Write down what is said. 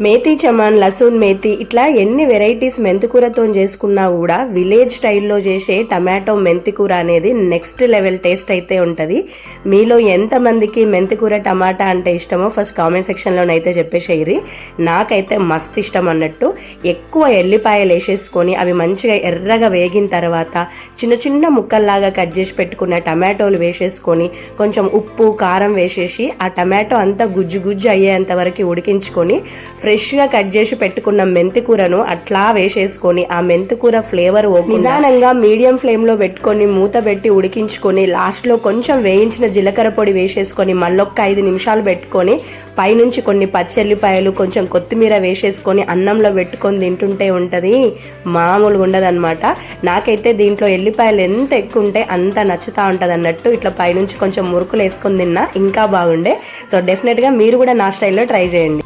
మేతి చమాన్, లసూన్ మేతి ఇట్లా ఎన్ని వెరైటీస్ మెంతికూరతో చేసుకున్నా కూడా విలేజ్ స్టైల్లో చేసే టమాటో మెంతికూర అనేది నెక్స్ట్ లెవెల్ టేస్ట్ అయితే ఉంటుంది. మీలో ఎంతమందికి మెంతికూర టమాటా అంటే ఇష్టమో ఫస్ట్ కామెంట్ సెక్షన్లోనైతే చెప్పేసేయరి. నాకైతే మస్తు ఇష్టం అన్నట్టు. ఎక్కువ ఎల్లిపాయలు వేసేసుకొని అవి మంచిగా ఎర్రగా వేగిన తర్వాత చిన్న చిన్న ముక్కల్లాగా కట్ చేసి పెట్టుకున్న టమాటోలు వేసేసుకొని కొంచెం ఉప్పు కారం వేసేసి ఆ టమాటో అంతా గుజ్జు గుజ్జు అయ్యేంత వరకు ఉడికించుకొని ఫ్రెష్గా కట్ చేసి పెట్టుకున్న మెంతికూరను అట్లా వేసేసుకొని ఆ మెంతికూర ఫ్లేవర్ నిదానంగా మీడియం ఫ్లేమ్లో పెట్టుకొని మూత పెట్టి ఉడికించుకొని లాస్ట్లో కొంచెం వేయించిన జీలకర్ర పొడి వేసేసుకొని మళ్ళొక్క 5 నిమిషాలు పెట్టుకొని పైనుంచి కొన్ని పచ్చెల్లిపాయలు కొంచెం కొత్తిమీర వేసేసుకొని అన్నంలో పెట్టుకొని తింటుంటే ఉంటుంది మామూలుగా ఉండదన్నమాట. నాకైతే దీంట్లో ఎల్లిపాయలు ఎంత ఎక్కువ ఉంటే అంత నచ్చుతూ ఉంటుంది అన్నట్టు. ఇట్లా పైనుంచి కొంచెం మురుకులు వేసుకొని తిన్నా ఇంకా బాగుండే. సో డెఫినెట్గా మీరు కూడా నా స్టైల్లో ట్రై చేయండి.